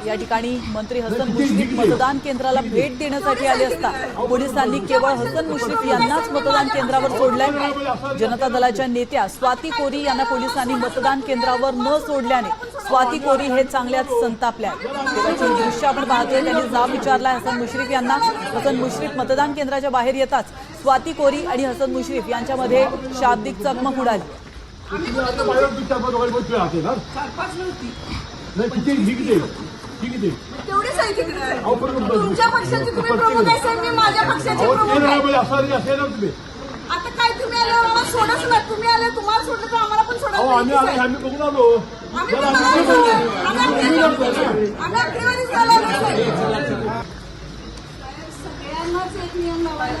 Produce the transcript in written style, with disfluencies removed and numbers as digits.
या ठिकाणी मंत्री हसन मुश्रीफ मतदान केंद्राला भेट देण्यासाठी आले असता पोलिसांनी केवळ हसन मुश्रीफ यांनाच मतदान केंद्रावर सोडलंय। जनता दलाच्या नेत्या स्वाती कोरी यांना पोलिसांनी मतदान केंद्रावर न सोडल्याने स्वाती कोरी हे चांगल्याच संतापल्या। तेव्हाची दृश्य आपण पाहतोय। त्यांनी जाब विचारलाय हसन मुश्रीफ यांना। हसन मुश्रीफ मतदान केंद्राच्या बाहेर येताच स्वाती कोरी आणि हसन मुश्रीफ यांच्यामध्ये शाब्दिक चकमक उडाली। तुमच्या पक्षाचे तुम्ही प्रमुख आहे साहेब, मी माझ्या पक्षाचे प्रमुख आहे। आता काय तुम्ही आले आम्हाला सोडच ना, तुम्ही आले तुम्हाला सोडलं तर आम्हाला पण सोडा। आम्ही बघून आलो, सगळ्यांनाच एक नियम लावायला